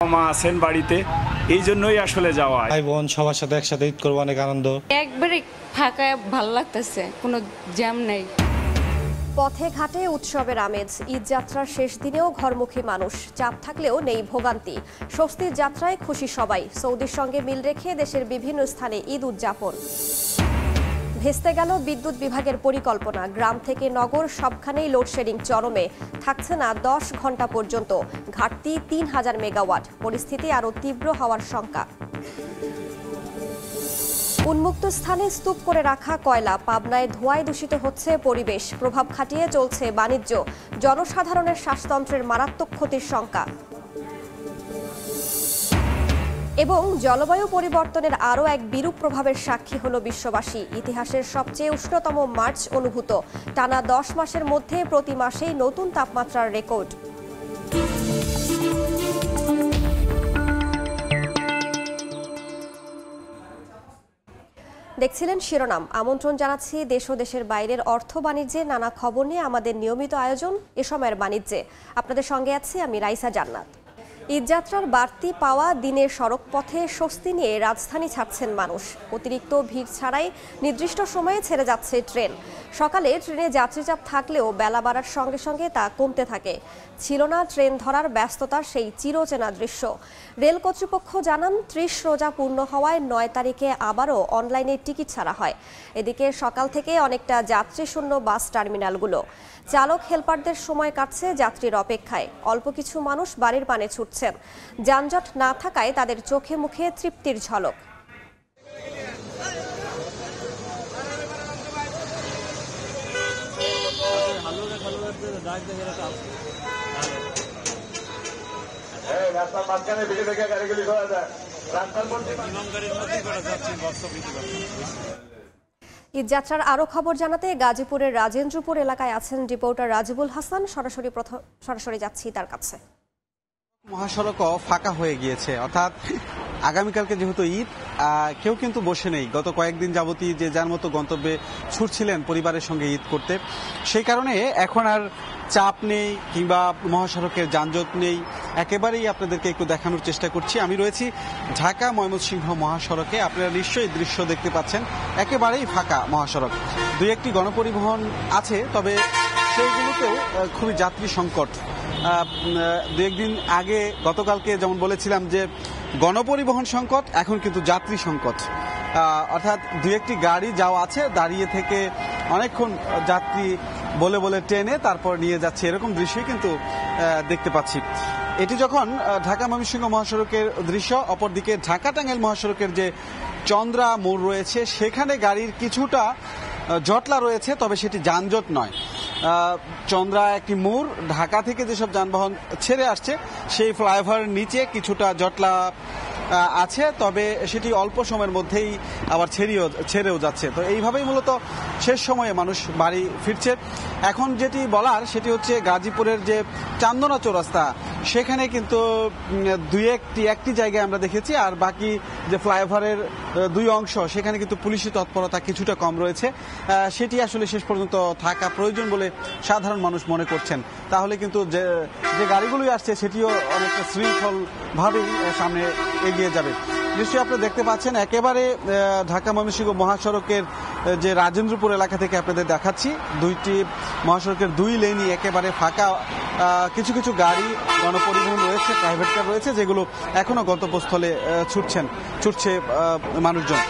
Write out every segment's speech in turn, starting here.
মা আছেন বাড়িতে, এই জন্যই আসলে যাওয়া। ভাই বোন সবার সাথে একসাথে ঈদ করবো, অনেক আনন্দ। একবারে ফাঁকা, ভালো লাগতেছে, কোনো জ্যাম নাই। পথে ঘাটে উৎসবের আমেজ। ঈদ যাত্রার শেষ দিনেও ঘরমুখী মানুষ, চাপ থাকলেও নেই ভোগান্তি। স্বস্তির যাত্রায় খুশি সবাই। সৌদির সঙ্গে মিল রেখে দেশের বিভিন্ন স্থানে ঈদ উদযাপন। ভেস্তে গেল বিদ্যুৎ বিভাগের পরিকল্পনা। গ্রাম থেকে নগর সবখানেই লোডশেডিং চরমে, থাকছে না 10 ঘন্টা পর্যন্ত। ঘাটতি 3000 মেগাওয়াট। পরিস্থিতি আরও তীব্র হওয়ার শঙ্কা। উন্মুক্ত স্থানে স্তূপ করে রাখা কয়লা। পাবনায় ধোঁয়ায় দূষিত হচ্ছে পরিবেশ। প্রভাব খাটিয়ে চলছে বাণিজ্য। জনসাধারণের শ্বাসতন্ত্রের মারাত্মক ক্ষতির শঙ্কা। এবং জলবায়ু পরিবর্তনের আরও এক বিরূপ প্রভাবের সাক্ষী হল বিশ্ববাসী। ইতিহাসের সবচেয়ে উষ্ণতম মার্চ অনুভূত। টানা 10 মাসের মধ্যে প্রতি মাসেই নতুন তাপমাত্রার রেকর্ড। দেখছিলেন শিরোনাম। আমন্ত্রণ জানাচ্ছি দেশ ও দেশের বাইরের অর্থ বাণিজ্যের নানা খবর নিয়ে আমাদের নিয়মিত আয়োজন এ সময়ের বাণিজ্যে। আপনাদের সঙ্গে আছি আমি রাইসা জান্নাত। ঈদযাত্রার বাড়তি পাওয়া দিনের সড়ক পথে স্বস্তি নিয়ে রাজধানী ছাড়ছেন মানুষ। অতিরিক্ত ভিড় ছাড়াই নির্দিষ্ট সময়ে ছেড়ে যাচ্ছে ট্রেন। সকালে ট্রেনে যাত্রীচাপ থাকলেও বেলা বাড়ার সঙ্গে সঙ্গে তা কমতে থাকে। ছিল না ট্রেন ধরার ব্যস্ততার সেই চিরচেনা দৃশ্য। রেল কর্তৃপক্ষ জানান 30 রোজা পূর্ণ হওয়ায় 9 তারিখে আবারও অনলাইনে টিকিট ছাড়া হয়। এদিকে সকাল থেকে অনেকটা যাত্রীশূন্য বাস টার্মিনালগুলো। চালক হেলপারদের সময় কাটছে যাত্রীর অপেক্ষায়। অল্প কিছু মানুষ বাড়ির পানে ছুটছেন। যানজট না থাকায় তাদের চোখে মুখে তৃপ্তির ঝলক। ঈদযাত্রার আরো খবর জানাতে গাজীপুরের রাজেন্দ্রপুর এলাকায় আছেন রিপোর্টার রাজিবুল হাসান। সরাসরি যাচ্ছি তার কাছে। মহাসড়ক ফাঁকা হয়ে গিয়েছে, অর্থাৎ আগামীকালকে যেহেতু ঈদ, কেউ কিন্তু বসে নেই। গত কয়েকদিন যাবতীয় যে যার মতো গন্তব্যে ছুটছিলেন পরিবারের সঙ্গে ঈদ করতে, সেই কারণে এখন আর চাপ নেই কিংবা মহাসড়কের যানজট নেই। একেবারেই আপনাদেরকে একটু দেখানোর চেষ্টা করছি। আমি রয়েছি ঢাকা ময়মনসিংহ মহাসড়কে। আপনারা নিশ্চয়ই দৃশ্য দেখতে পাচ্ছেন, একেবারেই ফাঁকা মহাসড়ক। দুই একটি গণপরিবহন আছে, তবে সেইগুলোতেও খুবই যাত্রী সংকট। দু একদিন আগে গতকালকে যেমন বলেছিলাম যে গণপরিবহন সংকট, এখন কিন্তু যাত্রী সংকট। অর্থাৎ দু একটি গাড়ি যাওয়া আছে, দাঁড়িয়ে থেকে অনেকক্ষণ যাত্রী বলে বলে ট্রেনে তারপর নিয়ে যাচ্ছে, এরকম দৃশ্যই কিন্তু দেখতে পাচ্ছি। এটি যখন ঢাকা ময়মনসিংহ মহাসড়কের দৃশ্য। অপরদিকে ঢাকা টাঙ্গাইল মহাসড়কের যে চন্দ্রা মোড় রয়েছে, সেখানে গাড়ির কিছুটা জটলা রয়েছে, তবে সেটি যানজট নয়। চন্দ্রা একটি মোড়, ঢাকা থেকে যেসব যানবাহন ছেড়ে আসছে সেই ফ্লাইওভারের নিচে কিছুটা জটলা আছে, তবে সেটি অল্প সময়ের মধ্যেই আবার ছেড়েও যাচ্ছে। তো এইভাবেই মূলত শেষ সময়ে মানুষ বাড়ি ফিরছে। এখন যেটি বলার সেটি হচ্ছে গাজীপুরের যে চান্দনা চৌরাস্তা, সেখানে কিন্তু একটি জায়গায় আমরা দেখেছি, আর বাকি যে ফ্লাইওভারের দুই অংশ সেখানে কিন্তু পুলিশি তৎপরতা কিছুটা কম রয়েছে। সেটি আসলে শেষ পর্যন্ত থাকা প্রয়োজন বলে সাধারণ মানুষ মনে করছেন। তাহলে কিন্তু যে গাড়িগুলোই আসছে সেটিও অনেকটা শৃঙ্খলভাবেই সামনে এগিয়ে যাবে। নিশ্চয়ই আপনারা দেখতে পাচ্ছেন, একেবারে ঢাকা ময়মনসিংহ মহাসড়কের যে রাজেন্দ্রপুর এলাকা থেকে আপনাদের দেখাচ্ছি, দুইটি মহাসড়কের দুই লেনই একেবারে ফাঁকা। কিছু কিছু গাড়ি গণপরিবহন রয়েছে, প্রাইভেট কার রয়েছে, যেগুলো এখনো গন্তব্যস্থলে ছুটছে মানুষজন।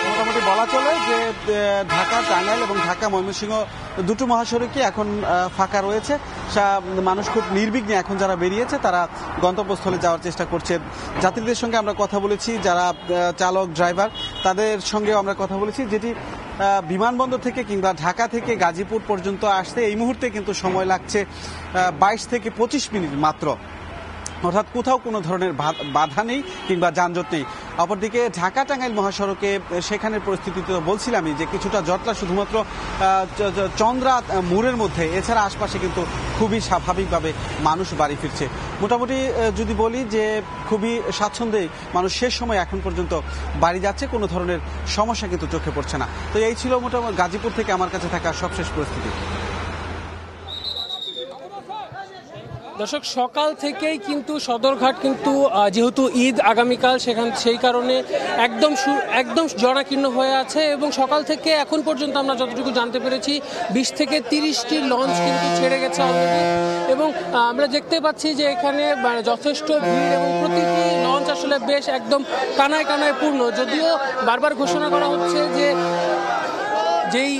মোটামুটি বলা চলে যে ঢাকা টাঙ্গাইল এবং ঢাকা ময়মনসিংহ দুটো মহাসড়কই এখন ফাঁকা রয়েছে। মানুষ খুব নির্বিঘ্নে এখন যারা বেরিয়েছে তারা গন্তব্যস্থলে যাওয়ার চেষ্টা করছে। যাত্রীদের সঙ্গে আমরা কথা বলেছি, যারা চালক ড্রাইভার তাদের সঙ্গেও আমরা কথা বলেছি, যেটি বিমানবন্দর থেকে কিংবা ঢাকা থেকে গাজীপুর পর্যন্ত আসতে এই মুহূর্তে কিন্তু সময় লাগছে 22 থেকে 25 মিনিট মাত্র। অর্থাৎ কোথাও কোনো ধরনের বাধা নেই কিংবা যানজট নেই। অপরদিকে ঢাকা টাঙ্গাইল মহাসড়কে সেখানের পরিস্থিতি তো বলছিলামই যে কিছুটা জটলা শুধুমাত্র চন্দ্রা মোড়ের মধ্যে, এছাড়া আশপাশে কিন্তু খুবই স্বাভাবিকভাবে মানুষ বাড়ি ফিরছে। মোটামুটি যদি বলি যে খুবই স্বাচ্ছন্দ্যেই মানুষ শেষ সময় এখন পর্যন্ত বাড়ি যাচ্ছে, কোনো ধরনের সমস্যা কিন্তু চোখে পড়ছে না। তো এই ছিল মোটামুটি গাজীপুর থেকে আমার কাছে থাকা সবশেষ পরিস্থিতি। দর্শক সকাল থেকেই কিন্তু সদরঘাট কিন্তু যেহেতু ঈদ আগামীকাল সেই কারণে একদম জনাকীর্ণ হয়ে আছে এবং সকাল থেকে এখন পর্যন্ত আমরা যতটুকু জানতে পেরেছি 20 থেকে 30টি লঞ্চ কিন্তু ছেড়ে গেছে অলরেডি এবং আমরা দেখতে পাচ্ছি যে এখানে যথেষ্ট ভিড় এবং প্রতিটি লঞ্চ আসলে বেশ একদম কানায় কানায় পূর্ণ। যদিও বারবার ঘোষণা করা হচ্ছে যে যেই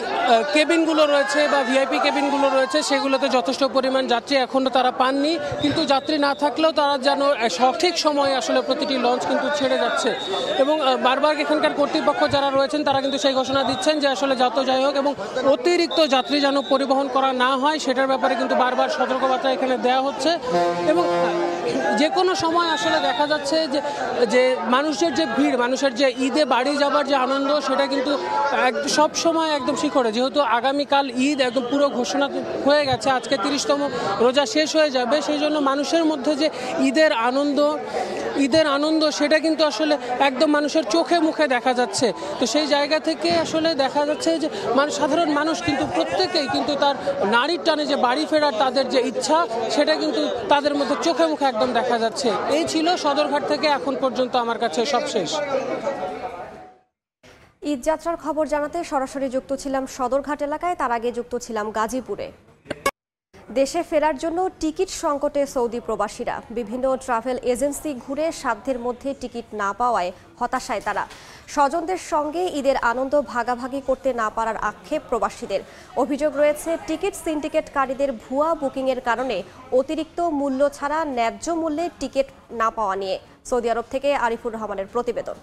কেবিনগুলো রয়েছে বা ভিআইপি কেবিনগুলো রয়েছে সেগুলোতে যথেষ্ট পরিমাণ যাত্রী এখনও তারা পাননি, কিন্তু যাত্রী না থাকলেও তারা যেন সঠিক সময়ে আসলে প্রতিটি লঞ্চ কিন্তু ছেড়ে যাচ্ছে এবং বারবার এখানকার কর্তৃপক্ষ যারা রয়েছেন তারা কিন্তু সেই ঘোষণা দিচ্ছেন যে আসলে যত যাই হোক এবং অতিরিক্ত যাত্রী যেন পরিবহন করা না হয় সেটার ব্যাপারে কিন্তু বারবার সতর্কবার্তা এখানে দেওয়া হচ্ছে এবং যে কোনো সময় আসলে দেখা যাচ্ছে যে মানুষের যে ভিড়, মানুষের যে ঈদে বাড়ি যাবার যে আনন্দ সেটা কিন্তু সব সময় একদম শিখরে। যেহেতু আগামীকাল ঈদ একদম পুরো ঘোষণা হয়ে গেছে, আজকে 30তম রোজা শেষ হয়ে যাবে, সেই জন্য মানুষের মধ্যে যে ঈদের আনন্দ সেটা কিন্তু আসলে একদম মানুষের চোখে মুখে দেখা যাচ্ছে। তো সেই জায়গা থেকে আসলে দেখা যাচ্ছে যে সাধারণ মানুষ কিন্তু প্রত্যেকেই কিন্তু তার নারীর টানে যে বাড়ি ফেরার তাদের যে ইচ্ছা সেটা কিন্তু তাদের মধ্যে চোখে মুখে একদম দেখা যাচ্ছে। এই ছিল সদরঘাট থেকে এখন পর্যন্ত আমার কাছে সবশেষ। ঈদ যাত্রার খবর জানাতে সরাসরি যুক্ত ছিলাম সদরঘাট এলাকায়, তার আগে যুক্ত ছিলাম গাজীপুরে। দেশে ফেরার জন্য টিকিট সংকটে সৌদি প্রবাসীরা। বিভিন্ন ট্রাভেল এজেন্সি ঘুরে সাধ্যের মধ্যে টিকিট না পাওয়ায় হতাশায় তারা। স্বজনদের সঙ্গে ঈদের আনন্দ ভাগাভাগি করতে না পারার আক্ষেপ প্রবাসীদের। অভিযোগ রয়েছে টিকিট সিন্ডিকেটকারীদের ভুয়া বুকিংয়ের কারণে অতিরিক্ত মূল্য ছাড়া ন্যায্য মূল্যে টিকিট না পাওয়া নিয়ে। সৌদি আরব থেকে আরিফুর রহমানের প্রতিবেদন।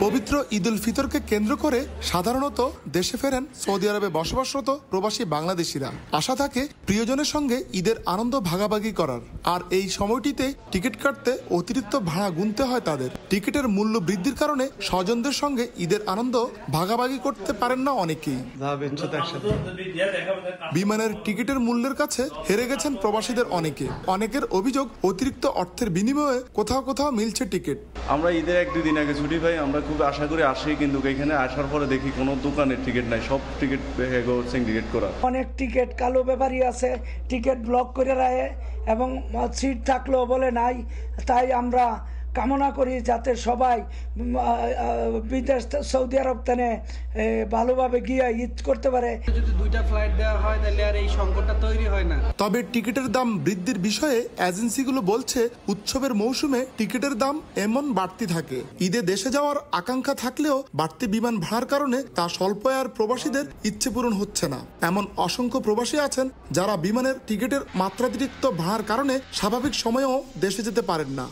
পবিত্র ঈদ উল ফিতরকে কেন্দ্র করে সাধারণত দেশে ফেরেন সৌদি আরবে বসবাসরত প্রবাসী বাংলাদেশিরা। আশা থাকে প্রিয়জনের সঙ্গে ঈদের আনন্দ ভাগাভাগি করার, আর এই সময়টিতে টিকিট কাটতে অতিরিক্ত ভাড়া গুনতে হয় তাদের। টিকিটের মূল্য বৃদ্ধির কারণে স্বজনদের সঙ্গে ঈদের আনন্দ ভাগাভাগি করতে পারেন না অনেকেই। বিমানের টিকিটের মূল্যের কাছে হেরে গেছেন প্রবাসীদের অনেকের অভিযোগ অতিরিক্ত অর্থের বিনিময়ে কোথাও কোথাও মিলছে টিকিট। আমরা ঈদের 1-2 দিন আগে ছুটি পাই, আমরা খুব আশা করে আসি, কিন্তু এখানে আসার পরে দেখি কোনো দোকানের টিকিট নাই, সব টিকিট সিন্ডিকেট করা। অনেক টিকিট কালো ব্যাপারী আছে, টিকিট ব্লক করে রাখে এবং সিট থাকলেও বলে নাই। তাই আমরা কামনা করি যাতে সবাই বিদেশ সৌদি আরব তেনে ভালোভাবে গিয়ে ঈদ করতে পারে। যদি 2টা ফ্লাইট দেওয়া হয় তাহলে আর এই সংকটটা তৈরি হয় না। তবে টিকিটের দাম বৃদ্ধির বিষয়ে এজেন্সিগুলো বলছে উৎসবের মৌসুমে টিকিটের দাম এমন বাড়তি থাকে। ঈদে দেশে যাওয়ার আকাঙ্ক্ষা থাকলেও বাড়তি বিমান ভাড়ার কারণে তা স্বল্প আয়ের প্রবাসীদের ইচ্ছে পূরণ হচ্ছে না। এমন অসংখ্য প্রবাসী আছেন যারা বিমানের টিকিটের মাত্রাতিরিক্ত ভাড়ার কারণে স্বাভাবিক সময়েও দেশে যেতে পারেন না।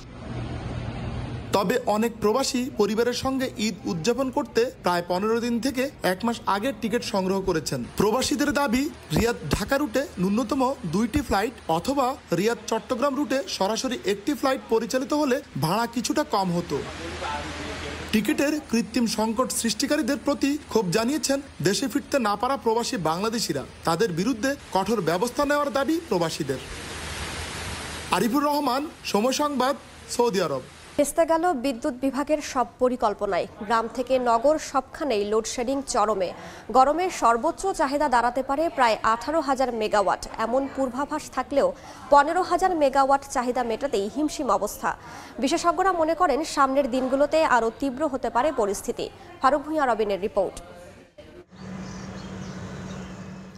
তবে অনেক প্রবাসী পরিবারের সঙ্গে ঈদ উদযাপন করতে প্রায় 15 দিন থেকে 1 মাস আগে টিকিট সংগ্রহ করেছেন। প্রবাসীদের দাবি রিয়াদ ঢাকা রুটে ন্যূনতম 2টি ফ্লাইট অথবা রিয়াদ চট্টগ্রাম রুটে সরাসরি একটি ফ্লাইট পরিচালিত হলে ভাড়া কিছুটা কম হতো। টিকিটের কৃত্রিম সংকট সৃষ্টিকারীদের প্রতি ক্ষোভ জানিয়েছেন দেশে ফিরতে না পারা প্রবাসী বাংলাদেশিরা। তাদের বিরুদ্ধে কঠোর ব্যবস্থা নেওয়ার দাবি প্রবাসীদের। আরিফুর রহমান, সময় সংবাদ, সৌদি আরব। ভেস্তে গেল বিদ্যুৎ বিভাগের সব পরিকল্পনায়। গ্রাম থেকে নগর সবখানেই লোডশেডিং চরমে। গরমে সর্বোচ্চ চাহিদা দাঁড়াতে পারে প্রায় 18,000 মেগাওয়াট। এমন পূর্বাভাস থাকলেও 15,000 মেগাওয়াট চাহিদা মেটাতেই হিমশিম অবস্থা। বিশেষজ্ঞরা মনে করেন সামনের দিনগুলোতে আরও তীব্র হতে পারে পরিস্থিতি। ফারুক ভূঁইয়া রবিনের রিপোর্ট।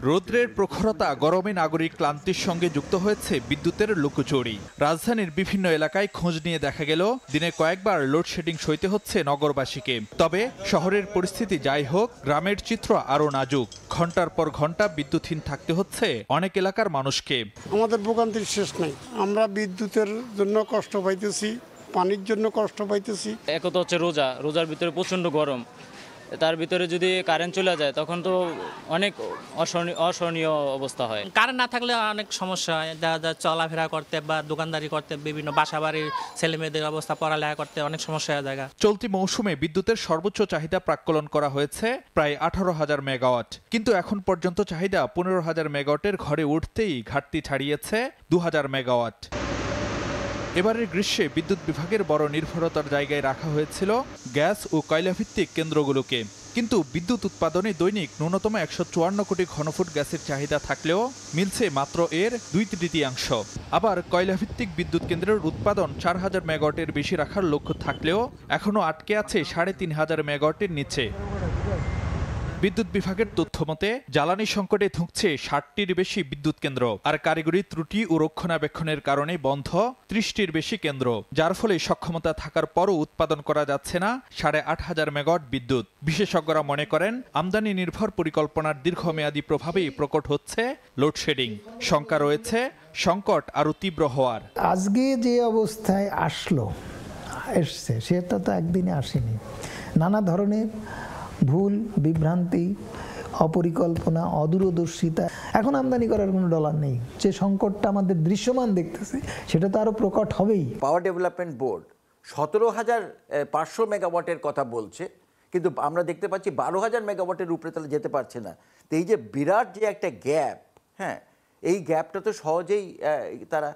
রৌদ্রের প্রখরতা, গরমে নাগরিক ক্লান্তির সঙ্গে যুক্ত হয়েছে বিদ্যুতের লুকোচুরি। রাজধানীর বিভিন্ন এলাকায় খোঁজ নিয়ে দেখা গেল দিনে কয়েকবার লোডশেডিং সইতে হচ্ছে নগরবাসীকে। তবে শহরের পরিস্থিতি যাই হোক, গ্রামের চিত্র আরও নাজুক। ঘন্টার পর ঘন্টা বিদ্যুৎহীন থাকতে হচ্ছে অনেক এলাকার মানুষকে। আমাদের ভোগান্তির শেষ নাই। আমরা বিদ্যুতের জন্য কষ্ট পাইতেছি, পানির জন্য কষ্ট পাইতেছি। এক তো হচ্ছে রোজার ভিতরে প্রচণ্ড গরম, তার ভিতরে যদি কারেন্ট চলে যায় তখন তো অনেক অসহনীয় অবস্থা হয়। কারেন্ট না থাকলে অনেক সমস্যা হয়, চলাফেরা করতে বা দোকানদারি করতে, বিভিন্ন বাসা বাড়ির ছেলে মেয়েদের অবস্থা, পড়ালেখা করতে অনেক সমস্যা হয়ে যায়। চলতি মৌসুমে বিদ্যুতের সর্বোচ্চ চাহিদা প্রাক্কলন করা হয়েছে প্রায় 18,000 মেগাওয়াট, কিন্তু এখন পর্যন্ত চাহিদা 15,000 মেগাওয়াটের ঘরে উঠতেই ঘাটতি ছাড়িয়েছে 2,000 মেগাওয়াট। এবারের গ্রীষ্মে বিদ্যুৎ বিভাগের বড় নির্ভরতার জায়গায় রাখা হয়েছিল গ্যাস ও কয়লাভিত্তিক কেন্দ্রগুলোকে। কিন্তু বিদ্যুৎ উৎপাদনে দৈনিক ন্যূনতম 154 কোটি ঘনফুট গ্যাসের চাহিদা থাকলেও মিলছে মাত্র এর 2/3। আবার কয়লাভিত্তিক বিদ্যুৎ কেন্দ্রের উৎপাদন 4000 মেগাওয়াটের বেশি রাখার লক্ষ্য থাকলেও এখনও আটকে আছে 3500 মেগাওয়াটের নিচে। বিদ্যুৎ বিভাগের তথ্য মতে জ্বালানি সংকটে ধুঁকছে 60টির বেশি বিদ্যুৎ কেন্দ্র, আর কারিগরি ত্রুটি ও রক্ষণাবেক্ষণের কারণে বন্ধ 30টির বেশি কেন্দ্র, যার ফলে সক্ষমতা থাকার পরও উৎপাদন করা যাচ্ছে না 8500 মেগাওয়াট বিদ্যুৎ। বিশেষজ্ঞরা মনে করেন আমদানি নির্ভর পরিকল্পনার দীর্ঘমেয়াদী প্রভাবেই প্রকট হচ্ছে লোডশেডিং। শঙ্কা রয়েছে সংকট আরও তীব্র হওয়ার। আজকে যে অবস্থায় এসছে সেটা তো একদিনে আসেনি। নানা ধরনের ভুল, বিভ্রান্তি, অপরিকল্পনা, অদূরদর্শিতা। এখন আমদানি করার কোনো ডলার নেই। যে সংকটটা আমাদের দৃশ্যমান দেখতেছে সেটা তো আরও প্রকট হবেই। পাওয়ার ডেভেলপমেন্ট বোর্ড 17,500 মেগাওয়াটের কথা বলছে, কিন্তু আমরা দেখতে পাচ্ছি 12,000 মেগাওয়াটের উপরে তাহলে যেতে পারছে না। তো এই যে বিরাট যে একটা গ্যাপ, হ্যাঁ, এই গ্যাপটা তো সহজেই তারা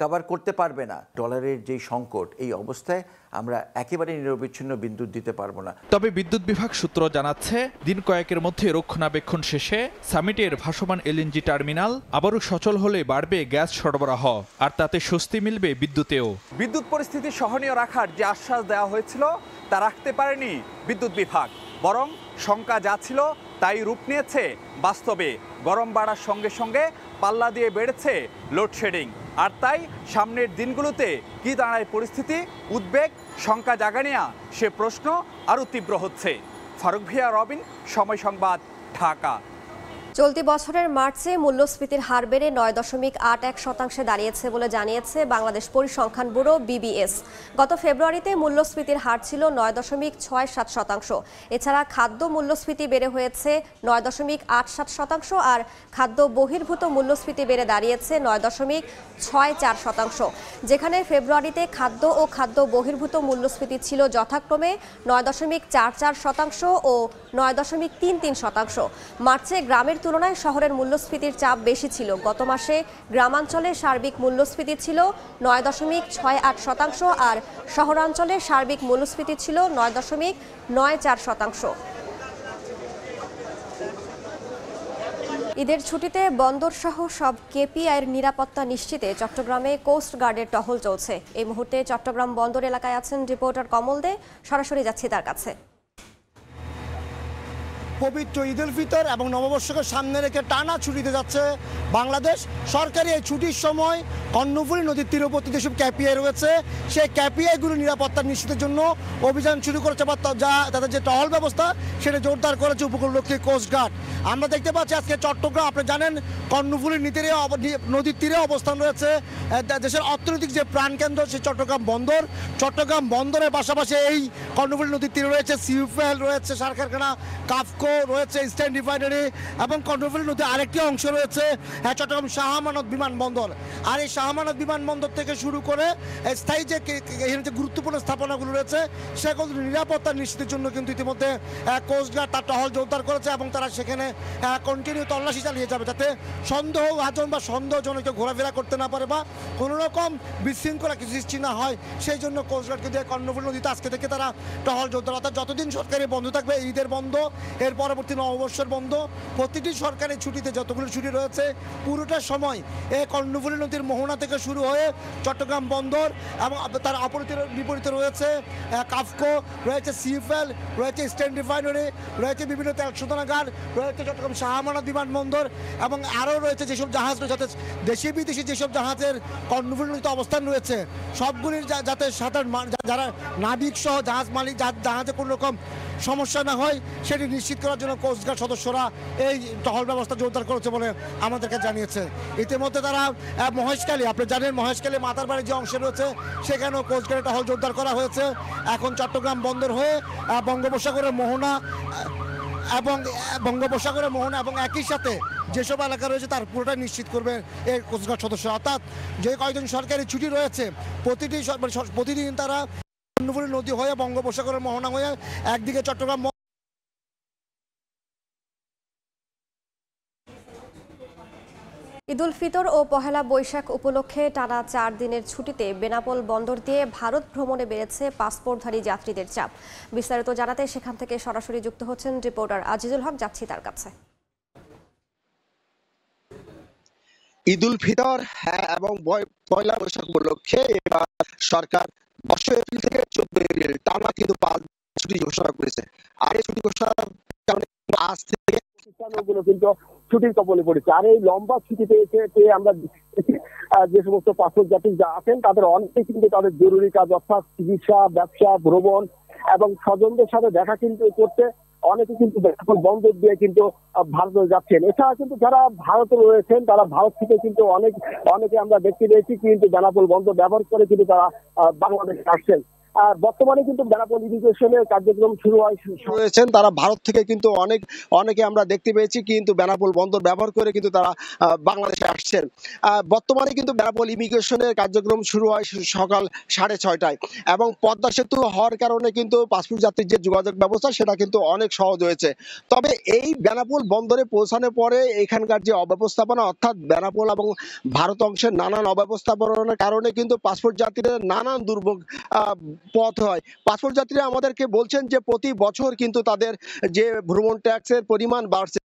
কভার করতে পারবে না। ডলারের যে সংকট, এই অবস্থায় আমরা একেবারে নিরবিচ্ছিন্ন বিদ্যুৎ দিতে পারবো না। তবে বিদ্যুৎ বিভাগ সূত্র জানাচ্ছে দিন কয়েকের মধ্যে রক্ষণাবেক্ষণ শেষে সামিটের ভাসমান এলএনজি টার্মিনাল আবারও সচল হলে বাড়বে গ্যাস সরবরাহ, আর তাতে স্বস্তি মিলবে বিদ্যুতেও। বিদ্যুৎ পরিস্থিতি সহনীয় রাখার যে আশ্বাস দেওয়া হয়েছিল তা রাখতে পারেনি বিদ্যুৎ বিভাগ, বরং শঙ্কা যা ছিল তাই রূপ নিয়েছে বাস্তবে। গরম বাড়ার সঙ্গে সঙ্গে পাল্লা দিয়ে বেড়েছে লোডশেডিং, আর তাই সামনের দিনগুলোতে কি দাঁড়ায় পরিস্থিতি, উদ্বেগ, শঙ্কা জাগানিয়া সে প্রশ্ন আরও তীব্র হচ্ছে। ফারুক ভিয়া, রবিন, সময় সংবাদ, ঢাকা। চলতি বছরের মার্চে মূল্যস্ফীতির হার বেড়ে 9.81% দাঁড়িয়েছে বলে জানিয়েছে বাংলাদেশ পরিসংখ্যান ব্যুরো BBS। গত ফেব্রুয়ারিতে মূল্যস্ফীতির হার ছিল 9.67%। এছাড়া খাদ্য মূল্যস্ফীতি বেড়ে হয়েছে 9.87%, আর খাদ্য বহির্ভূত মূল্যস্ফীতি বেড়ে দাঁড়িয়েছে 9.64%, যেখানে ফেব্রুয়ারিতে খাদ্য ও খাদ্য বহির্ভূত মূল্যস্ফীতি ছিল যথাক্রমে 9.44% ও 9.33%। মার্চে গ্রামের তুলনায় শহরের মূল্যস্ফীতির চাপ বেশি ছিল। গত মাসে গ্রামাঞ্চলে সার্বিক মূল্যস্ফীতি ছিল 9.68%, আর শহরাঞ্চলে সার্বিক মূল্যস্ফীতি ছিল 9.94%। ঈদের ছুটিতে বন্দরসহ সব কেপিআইয়ের নিরাপত্তা নিশ্চিতে চট্টগ্রামে কোস্ট গার্ডের টহল চলছে। এই মুহূর্তে চট্টগ্রাম বন্দর এলাকায় আছেন রিপোর্টার কমল দে, সরাসরি যাচ্ছি তার কাছে। পবিত্র ঈদ উল ফিতর এবং নববর্ষকে সামনে রেখে টানা ছুটিতে যাচ্ছে বাংলাদেশ। সরকারি এই ছুটির সময় কর্ণফুলী নদীর তীরবর্তী যেসব ক্যাপিআই রয়েছে সেই ক্যাপিআইগুলো নিরাপত্তা নিশ্চিতের জন্য অভিযান শুরু করেছে, বা যা তাদের যে টহল ব্যবস্থা সেটা জোরদার করেছে উপকূলরক্ষী কোস্টগার্ড। আমরা দেখতে পাচ্ছি আজকে চট্টগ্রাম, আপনি জানেন কর্ণফুলী নদীর তীরে অবস্থান রয়েছে দেশের অর্থনৈতিক যে প্রাণকেন্দ্র সেই চট্টগ্রাম বন্দর। চট্টগ্রাম বন্দরের পাশাপাশি এই কর্ণফুলী নদীর তীরে রয়েছে সিউফেল, রয়েছে সার কারখানা, কাফকো রয়েছে, ইস্টার্ন রিফাইনারি, এবং কর্ণফুলী নদীর আরেকটি অংশ রয়েছে চট্টগ্রাম শাহ আমানত বিমানবন্দর। আর এই শাহ আমানত বিমানবন্দর থেকে শুরু করে স্থায়ী যে গুরুত্বপূর্ণ স্থাপনাগুলো রয়েছে সেগুলো নিরাপত্তা নিশ্চিতের জন্য কিন্তু ইতিমধ্যে কোস্টগার্ড তার টহল জোরদার করেছে, এবং তারা সেখানে কন্টিনিউ তল্লাশি চালিয়ে যাবে যাতে সন্দেহভাজন বা সন্দেহজনক ঘোরাফেরা করতে না পারে বা কোনো রকম বিশৃঙ্খলা কিছু সৃষ্টি না হয়। সেই জন্য কোস্টগার্ডকে দিয়ে কর্ণফুলী নদীতে আজকে থেকে তারা টহল জোরদার, অর্থাৎ যতদিন সরকারি বন্ধ থাকবে, ঈদের বন্ধ, এর পরবর্তী নববর্ষের বন্ধ, প্রতিটি সরকারি ছুটিতে যতগুলো ছুটি রয়েছে পুরোটা সময় এই কর্ণফুলী নদীর মোহনা থেকে শুরু হয়ে চট্টগ্রাম বন্দর এবং তার বিপরীতে রয়েছে কাফকো, রয়েছে সিউফেল, রয়েছে ইস্টার্ন রিফাইনারি, রয়েছে বিভিন্ন তেল শোধনাগার, রয়েছে চট্টগ্রাম শাহ আমানত বিমানবন্দর, এবং আরও রয়েছে যেসব জাহাজ রয়েছে দেশি বিদেশি যেসব জাহাজের কর্ণফুলী নদীতে অবস্থান রয়েছে সবগুলির যাতে সাধারণ যারা নাবিক সহ জাহাজ মালিক জাহাজে কোনো রকম সমস্যা না হয় সেটি নিশ্চিত করার জন্য কোস্টগার্ড সদস্যরা এই টহল ব্যবস্থা জোরদার করেছে বলে আমাদেরকে জানিয়েছে। ইতিমধ্যে তারা মহেশখালী, আপনি জানেন মহেশখালী মাতারবাড়ি যে অংশে রয়েছে সেখানেও কোস্টগার্ডের টহল জোরদার করা হয়েছে। এখন চট্টগ্রাম বন্দর হয়ে বঙ্গোপসাগরের মোহনা এবং একই সাথে যেসব এলাকা রয়েছে তার পুরোটাই নিশ্চিত করবে এই কোস্টগার্ড সদস্য। অর্থাৎ যে কয়েকজন সরকারি ছুটি রয়েছে প্রতিদিন তারা কর্ণফুলী নদী হয়ে বঙ্গোপসাগরের মোহনা হয়ে একদিকে চট্টগ্রাম ঈদুল ফিতর ও পহেলা বৈশাখ উপলক্ষে টানা 4 দিনের ছুটিতে বেনাপোল বন্দর দিয়ে ভারত ভ্রমণে বেড়েছে পাসপোর্টধারী যাত্রীদের চাপ। বিস্তারিত জানাতে সেখান থেকে সরাসরি যুক্ত হচ্ছেন রিপোর্টার আজিজুল হক, যাচ্ছি তার কাছে। ঈদুল ফিতর এবং পয়লা বৈশাখ উপলক্ষে এবার সরকার 10 এপ্রিল থেকে 14 এপ্রিল টানা কিন্তু 5 ছুটি ঘোষণা করেছে। আর এই ছুটি ঘোষণার কারণে আজ থেকে প্রতিষ্ঠানগুলো কিন্তু ছুটির কবলে পড়েছে। আর এই লম্বা ছুটিতে এসে আমরা যে সমস্ত পাসপোর্ট যাত্রী যা আছেন তাদের অনেকেই কিন্তু তাদের জরুরি কাজ অর্থাৎ চিকিৎসা, ব্যবসা, ভ্রমণ এবং স্বজনদের সাথে দেখা কিন্তু করতে অনেকে কিন্তু বেনাপোল বন্দর দিয়ে কিন্তু ভারতে যাচ্ছেন। এছাড়া কিন্তু যারা ভারতে রয়েছেন তারা ভারত থেকে কিন্তু অনেকে আমরা দেখতে পেয়েছি কিন্তু বেনাপোল বন্দর ব্যবহার করে কিন্তু তারা বাংলাদেশে আসছেন। আর বর্তমানে কিন্তু বেনাপোল ইমিগ্রেশনের কার্যক্রম শুরু হয়েছেন, তারা ভারত থেকে কিন্তু অনেকে আমরা দেখতে পেয়েছি কিন্তু বেনাপোল বন্দর ব্যবহার করে কিন্তু তারা বাংলাদেশে আসছেন। বর্তমানে কিন্তু বেনাপোল ইমিগ্রেশনের কার্যক্রম শুরু হয় সকাল 6:30টায় এবং পদ্মা সেতু হওয়ার কারণে কিন্তু পাসপোর্ট যাত্রীর যে যোগাযোগ ব্যবস্থা সেটা কিন্তু অনেক সহজ হয়েছে। তবে এই বেনাপোল বন্দরে পৌঁছানোর পরে এখানকার যে অব্যবস্থাপনা অর্থাৎ বেনাপোল এবং ভারত অংশের নানান অব্যবস্থাপনার কারণে কিন্তু পাসপোর্ট যাত্রীদের নানান দুর্ভোগ পথ হয়। পাসপোর্ট যাত্রীরা আমাদেরকে বলছেন যে প্রতি বছর কিন্তু তাদের যে ভ্রমণ ট্যাক্সের পরিমাণ বাড়ছে,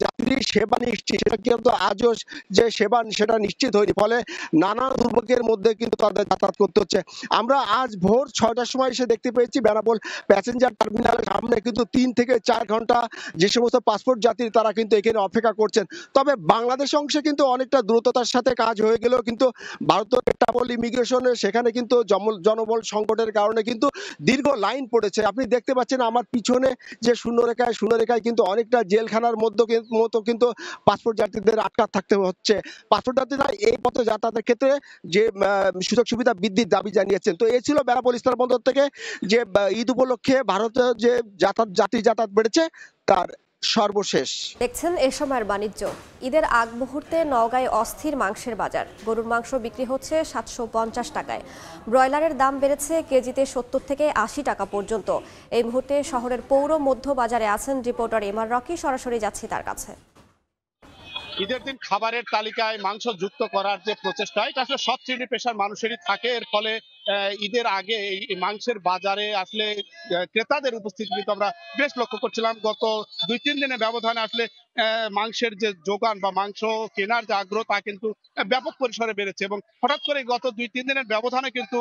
যাত্রীর সেবা নিশ্চিত সেটা কিন্তু আজও যে সেবা সেটা নিশ্চিত হয়নি, ফলে নানা দুর্ভোগের মধ্যে কিন্তু তাদের যাতায়াত করতে হচ্ছে। আমরা আজ ভোর 6টার সময় এসে দেখতে পেয়েছি বেনাপোল প্যাসেঞ্জার টার্মিনালের সামনে কিন্তু 3 থেকে 4 ঘন্টা যে সমস্ত পাসপোর্ট যাত্রী তারা কিন্তু এখানে অপেক্ষা করছেন। তবে বাংলাদেশ অংশে কিন্তু অনেকটা দ্রুততার সাথে কাজ হয়ে গেলেও কিন্তু ভারতের বেনাপোল ইমিগ্রেশনে সেখানে কিন্তু জনবল সংকটের কারণে কিন্তু দীর্ঘ লাইন পড়েছে। আপনি দেখতে পাচ্ছেন আমার পিছনে যে শূন্যরেখায় কিন্তু অনেকটা জেলখানার মতো কিন্তু পাসপোর্ট যাত্রীদের আটকা থাকতে হচ্ছে। পাসপোর্ট যাত্রীরা এই পথে যাতায়াতের ক্ষেত্রে যে সুযোগ সুবিধা বৃদ্ধির দাবি জানিয়েছেন। তো এই ছিল বেনাপোল স্থলবন্দর থেকে যে ঈদ উপলক্ষে ভারতে যে যাতায়াত বেড়েছে তার সর্বশেষ। দেখছেন এ সময়ের বাণিজ্য। ঈদের আগ মুহূর্তে নওগাঁয় অস্থির মাংসের বাজার। গরুর মাংস বিক্রি হচ্ছে 750 টাকায়। ব্রয়লারের দাম বেড়েছে কেজিতে 70 থেকে 80 টাকা পর্যন্ত। এই মুহূর্তে শহরের পৌর মধ্য বাজারে আছেন রিপোর্টার এমআর রকি, সরাসরি যাচ্ছি তার কাছে। ঈদের দিন খাবারের তালিকায় মাংস যুক্ত করার যে প্রচেষ্টা এটা আসলে সব শ্রেণী পেশার মানুষেরই থাকে। এর ফলে ঈদের আগে এই মাংসের বাজারে আসলে ক্রেতাদের উপস্থিতি কিন্তু আমরা বেশ লক্ষ্য করছিলাম। গত 2-3 দিনের ব্যবধানে আসলে মাংসের যে যোগান বা মাংস কেনার যে আগ্রহ তা কিন্তু ব্যাপক পরিসরে বেড়েছে এবং হঠাৎ করে গত 2-3 দিনের ব্যবধানে কিন্তু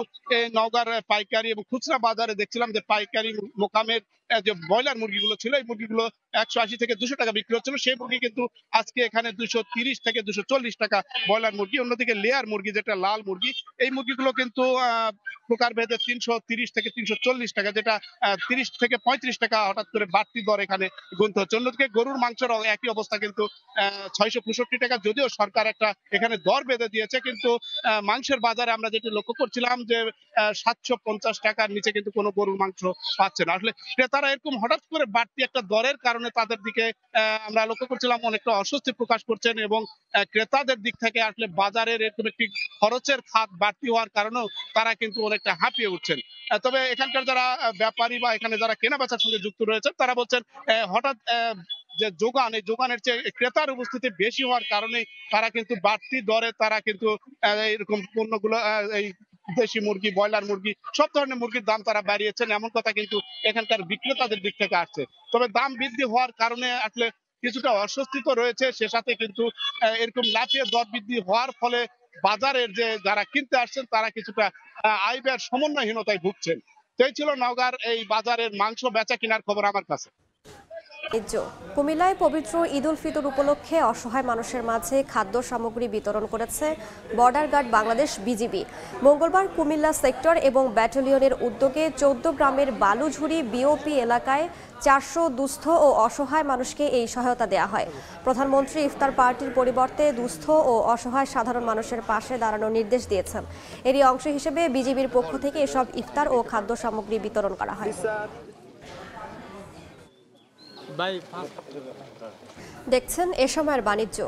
নওগাঁর পাইকারি এবং খুচরা বাজারে দেখছিলাম যে পাইকারি মোকামের যে ব্রয়লার মুরগিগুলো ছিল এই মুরগিগুলো 180 থেকে 200 টাকা বিক্রি হচ্ছিল। সেই মুরগি কিন্তু আজকে এখানে 230 থেকে 240 টাকা ব্রয়লার মুরগি। অন্যদিকে লেয়ার মুরগি যেটা লাল মুরগি এই মুরগিগুলো কিন্তু প্রকারভেদে 330 থেকে 340 টাকা, যেটা 30 থেকে 35 টাকা হঠাৎ করে বাড়তি দর এখানে গুনতে হচ্ছে। অন্যদিকে গরুর মাংসের একই অবস্থা কিন্তু 665 টাকা, যদিও সরকার একটা এখানে দর বেঁধে দিয়েছে কিন্তু মাংসের বাজারে আমরা যেটি লক্ষ্য করছিলাম যে 750 টাকার নিচে কিন্তু কোনো গরুর মাংস পাচ্ছে না। আসলে ক্রেতারা এরকম হঠাৎ করে বাড়তি একটা দরের কারণে তাদের দিকে আমরা লক্ষ্য করছিলাম অনেকটা অস্বস্তি প্রকাশ করছেন এবং ক্রেতাদের দিক থেকে আসলে বাজারের এরকম একটি খরচের খাত বাড়তি হওয়ার কারণেও তারা কিন্তু অনেকটা হাঁপিয়ে উঠছেন। তবে এখানকার যারা ব্যাপারী বা এখানে যারা কেনা বেচার সঙ্গে যুক্ত রয়েছেন তারা বলছেন হঠাৎ যে যোগান এই যোগানের চেয়ে ক্রেতার উপস্থিতি বেশি হওয়ার কারণে তারা কিন্তু বাড়তি দরে তারা কিন্তু এরকম পণ্যগুলো এই দেশি মুরগি, ব্রয়লার মুরগি সব ধরনের মুরগির দাম তারা বাড়িয়েছেন এমন কথা কিন্তু এখানকার বিক্রেতাদের দিক থেকে আসছে। তবে দাম বৃদ্ধি হওয়ার কারণে আসলে কিছুটা অস্বস্তি তো রয়েছে, সে সাথে কিন্তু এরকম লাফিয়ে দর বৃদ্ধি হওয়ার ফলে বাজারের যে যারা কিনতে আসছেন তারা কিছুটা আয় ব্যয়ের সমন্বয়হীনতায় ভুগছেন। সেই ছিল নওগাঁর এই বাজারের মাংস বেচা কেনার খবর আমার কাছে। কুমিল্লায় পবিত্র ঈদুল ফিতর উপলক্ষে অসহায় মানুষের মাঝে খাদ্য সামগ্রী বিতরণ করেছে বর্ডার গার্ড বাংলাদেশ বিজিবি। মঙ্গলবার কুমিল্লা সেক্টর এবং ব্যাটালিয়নের উদ্যোগে 14 গ্রামের বালুঝুরি বিওপি এলাকায় 400 দুস্থ ও অসহায় মানুষকে এই সহায়তা দেওয়া হয়। প্রধানমন্ত্রী ইফতার পার্টির পরিবর্তে দুস্থ ও অসহায় সাধারণ মানুষের পাশে দাঁড়ানোর নির্দেশ দিয়েছেন। এরই অংশ হিসেবে বিজিবির পক্ষ থেকে এসব ইফতার ও খাদ্য সামগ্রী বিতরণ করা হয়। দেখছেন এ সময়ের বাণিজ্য।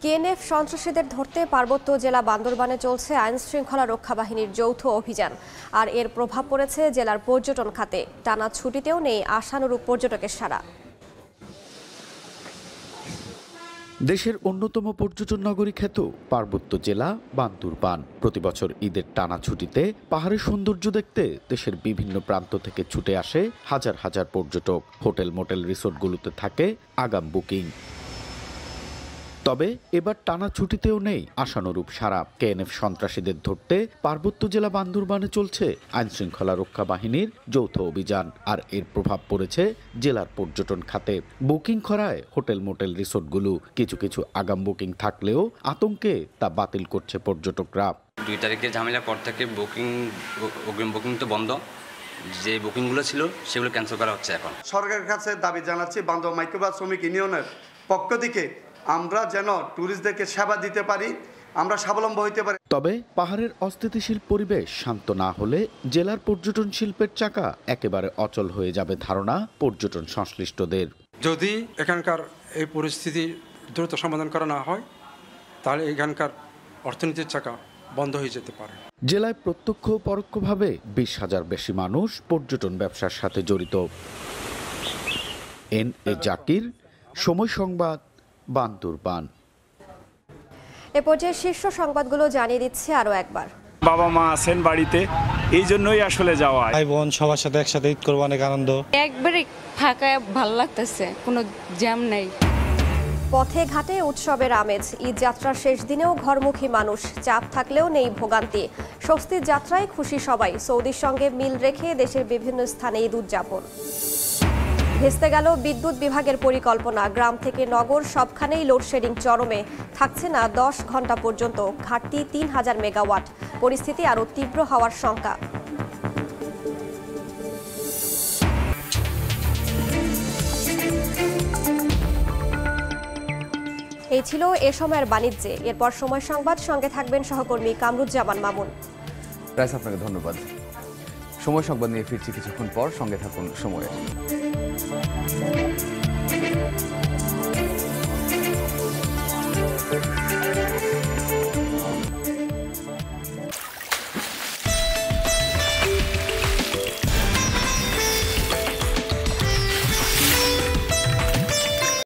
কেএনএফ সন্ত্রাসীদের ধরতে পার্বত্য জেলা বান্দরবানে চলছে আইন শৃঙ্খলা রক্ষা বাহিনীর যৌথ অভিযান। আর এর প্রভাব পড়েছে জেলার পর্যটন খাতে। টানা ছুটিতেও নেই আশানুরূপ পর্যটকের সাড়া। দেশের অন্যতম পর্যটন নগরী খ্যাত পার্বত্য জেলা বান্দরবান প্রতি বছর ঈদের টানা ছুটিতে পাহাড়ের সৌন্দর্য দেখতে দেশের বিভিন্ন প্রান্ত থেকে ছুটে আসে হাজার হাজার পর্যটক। হোটেল মোটেল রিসোর্টগুলোতে থাকে আগাম বুকিং। তবে এবার টানা ছুটিতেও নেই আশানুরূপ সাড়া। কেএনএফ সন্ত্রাসীদের ধরতে পার্বত্য জেলা বান্দরবানে চলছে আইনশৃঙ্খলা রক্ষা বাহিনীর যৌথ অভিযান, আর এর প্রভাব পড়েছে জেলার পর্যটন খাতে। বুকিং খরায় হোটেল মোটেল রিসোর্টগুলো। কিছু কিছু আগাম বুকিং থাকলেও আতঙ্কে তা বাতিল করছে পর্যটকরা। 2 তারিখের ঝামেলার পর থেকে অগ্রিম বুকিং তো বন্ধ, যে বুকিংগুলো ছিল সেগুলো ক্যান্সেল করা হচ্ছে। এখন সরকারের কাছে দাবি জানাচ্ছি বান্দরবান মাইক্রোবাস শ্রমিক ইউনিয়নের পক্ষ থেকে আমরা যেন ট্যুরিস্টদেরকে সেবা দিতে পারি, আমরা স্বাবলম্বী হইতে পারি। তবে পাহাড়ের অস্থিতিশীল পরিবেশ শান্ত না হলে জেলার পর্যটন শিল্পের চাকা একেবারে অচল হয়ে যাবে ধারণা পর্যটন সংশ্লিষ্টদের। যদি এখানকার এই পরিস্থিতি দ্রুত সমাধান করা না হয় তাহলে এখানকার অর্থনীতির চাকা বন্ধ হয়ে যেতে পারে। জেলায় প্রত্যক্ষ ও পরোক্ষভাবে 20,000 বেশি মানুষ পর্যটন ব্যবসার সাথে জড়িত। এন.এ. জাকির, সময় সংবাদ, বান্দরবান। এ পর্যায়ে শীর্ষ সংবাদগুলো জানিয়ে দিচ্ছে আরো একবার। বাবা মা আছেন বাড়িতে, এই জন্যই আসলে যাওয়া। ভাই বোন সবার সাথে একসাথে ঈদ করবো, অনেক আনন্দ। একবারে ফাঁকা, ভালো লাগতেছে, কোনো জ্যাম নাই। পথে ঘাটে উৎসবের আমেজ। ঈদ যাত্রার শেষ দিনেও ঘরমুখী মানুষ, চাপ থাকলেও নেই ভোগান্তি। স্বস্তির যাত্রায় খুশি সবাই। সৌদির সঙ্গে মিল রেখে দেশের বিভিন্ন স্থানে ঈদ উদযাপন। ভেস্তে গেল বিদ্যুৎ বিভাগের পরিকল্পনা। গ্রাম থেকে নগর সবখানেই লোডশেডিং চরমে। থাকছে না 10 ঘন্টা পর্যন্ত। ঘাটতি 3000 মেগাওয়াট। পরিস্থিতি আরও তীব্র হওয়ার শঙ্কা। এই ছিল এ সময়ের বাণিজ্যে। এরপর সময় সংবাদ, সঙ্গে থাকবেন সহকর্মী কামরুজ্জামান মামুন। রাইস, আপনাকে ধন্যবাদ। সময় সংবাদ নিয়ে ফিরছি কিছুক্ষণ পর, সঙ্গে থাকুন সময়ে।